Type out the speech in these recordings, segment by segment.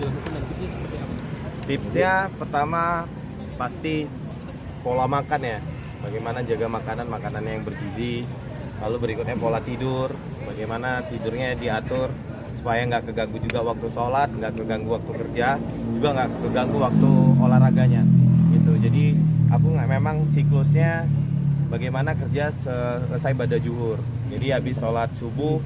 dilakukan dan tipsnya seperti apa? Tipsnya pertama pasti pola makan ya. Bagaimana jaga makanannya yang bergizi. Lalu berikutnya pola tidur. Bagaimana tidurnya diatur supaya nggak keganggu juga waktu sholat, nggak keganggu waktu kerja, juga nggak keganggu waktu olahraganya. Gitu. Jadi aku memang siklusnya bagaimana kerja selesai bada zuhur. Jadi habis sholat subuh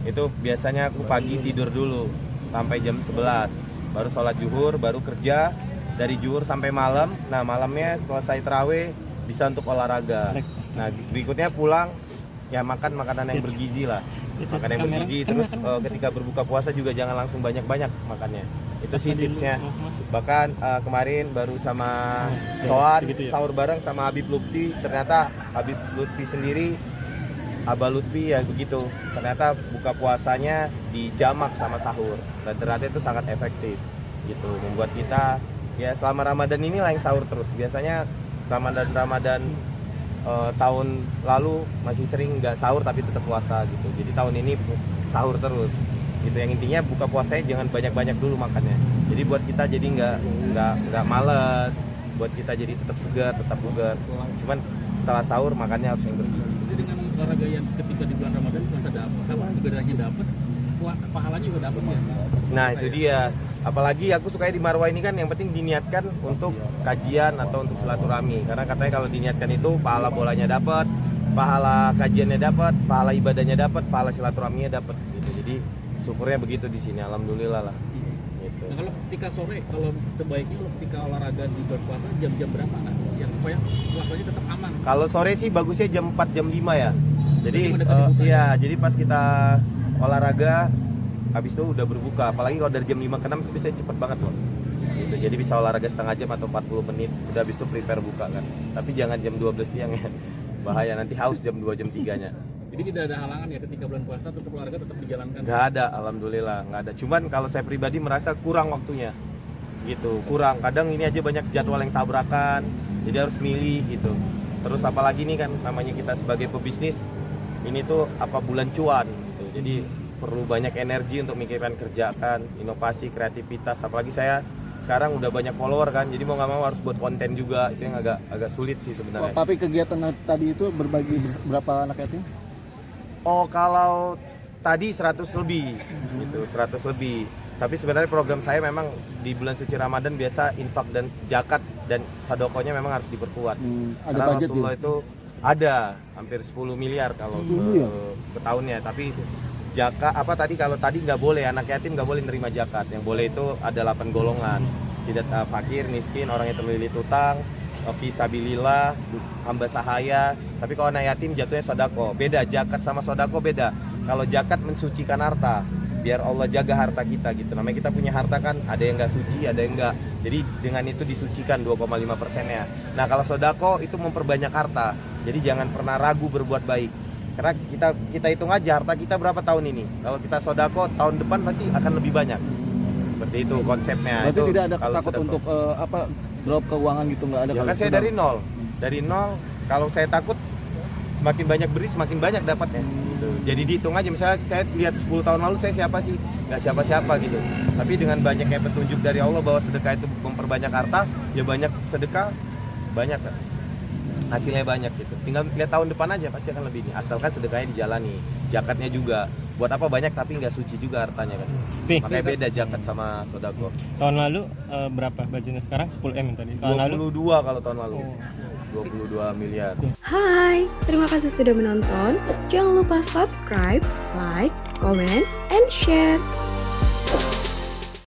itu biasanya aku pagi tidur dulu sampai jam 11. Baru sholat zuhur, baru kerja dari zuhur sampai malam. Nah malamnya selesai terawih bisa untuk olahraga. Nah berikutnya pulang ya makan makanan yang bergizi lah, makan yang bergizi. Terus ketika berbuka puasa juga jangan langsung banyak-banyak makannya. Itu sih tipsnya. Bahkan kemarin baru sama Soan sahur bareng sama Habib Lutfi. Ternyata Habib Lutfi sendiri, Abah Lutfi ya begitu. Ternyata buka puasanya dijamak sama sahur dan ternyata itu sangat efektif. Gitu membuat kita ya selama Ramadan inilah yang sahur terus. Biasanya Ramadan tahun lalu masih sering nggak sahur tapi tetap puasa gitu. Jadi tahun ini sahur terus. Gitu yang intinya buka puasanya jangan banyak-banyak dulu makannya. Jadi buat kita jadi nggak males, buat kita jadi tetap segar, tetap bugar. Cuman setelah sahur makannya harus yang bergizi. Jadi dengan olahraga yang ketika di bulan Ramadan puasa dapat, apa ibadahnya dapat, pahalanya juga dapat ya. Nah itu dia. Apalagi aku sukanya di Marwah ini kan yang penting diniatkan untuk kajian atau untuk silaturahmi. Karena katanya kalau diniatkan itu pahala bolanya dapat, pahala kajiannya dapat, pahala ibadahnya dapat, pahala silaturahminya dapat. Gitu. Jadi syukurnya begitu di sini. Alhamdulillah lah. Gitu. Nah kalau ketika sore, kalau sebaiknya kalau ketika olahraga di bulan puasa jam-jam berapa kan? Yang supaya puasanya tetap aman. Kalau sore sih bagusnya jam 4 jam 5 ya. Jadi ya? jadi pas kita olahraga habis itu udah berbuka. Apalagi kalau dari jam 5 ke 6 itu bisa cepet banget loh. Gitu. Jadi bisa olahraga setengah jam atau 40 menit. Udah habis itu prepare buka kan. Tapi jangan jam 12 siang ya. Bahaya nanti haus jam 2 jam 3-nya. Jadi tidak ada halangan ya ketika bulan puasa tetap olahraga tetap dijalankan. Nggak ada, alhamdulillah nggak ada. Cuman kalau saya pribadi merasa kurang waktunya, gitu. Kurang. Kadang ini aja banyak jadwal yang tabrakan, jadi harus milih gitu. Terus apalagi nih kan namanya kita sebagai pebisnis, ini tuh apa bulan cuan gitu. Jadi perlu banyak energi untuk mikirkan kerjaan, inovasi, kreativitas. Apalagi saya sekarang udah banyak follower kan, jadi mau nggak mau harus buat konten juga. Itu yang agak sulit sih sebenarnya. Tapi kegiatan tadi itu berbagi berapa anak yatim? Oh kalau tadi 100 lebih gitu, 100 lebih. Tapi sebenarnya program saya memang di bulan suci Ramadan biasa infak dan zakat dan sadokonya memang harus diperkuat. Ada karena budget Rasulullah ya? itu ada hampir 10 miliar kalau setahunnya. Tapi zakat apa tadi kalau tadi nggak boleh, anak yatim nggak boleh nerima zakat. Yang boleh itu ada 8 golongan. Tidak fakir, miskin, orang yang terlilit utang, fisabilillah, hamba sahaya. Tapi kalau anak yatim jatuhnya sodako. Beda, zakat sama sodako beda. Kalau zakat mensucikan harta, biar Allah jaga harta kita gitu. Namanya kita punya harta kan, ada yang nggak suci, ada yang nggak. Jadi dengan itu disucikan 2,5%-nya. Nah kalau sodako itu memperbanyak harta. Jadi jangan pernah ragu berbuat baik. Karena kita hitung aja harta kita berapa tahun ini. Kalau kita sodako tahun depan pasti akan lebih banyak. Seperti itu konsepnya. Berarti itu tidak ada kalau takut sodako. untuk drop keuangan gitu, nggak ada? Ya kan saya dari nol. Kalau saya takut semakin banyak beri semakin banyak dapatnya gitu. Jadi dihitung aja, misalnya saya lihat 10 tahun lalu saya siapa sih, nggak siapa-siapa gitu. Tapi dengan banyaknya petunjuk dari Allah bahwa sedekah itu memperbanyak harta, ya banyak sedekah banyak kan, hasilnya banyak gitu. Tinggal lihat tahun depan aja pasti akan lebih, asalkan sedekahnya dijalani. Zakatnya juga buat apa banyak tapi nggak suci juga hartanya kan. Makanya beda zakat sama sodako. Tahun lalu berapa budgetnya sekarang? 10 M tadi. Tahun 22 kalau tahun lalu. 22 miliar. Hai, terima kasih sudah menonton. Jangan lupa subscribe, like, comment, and share.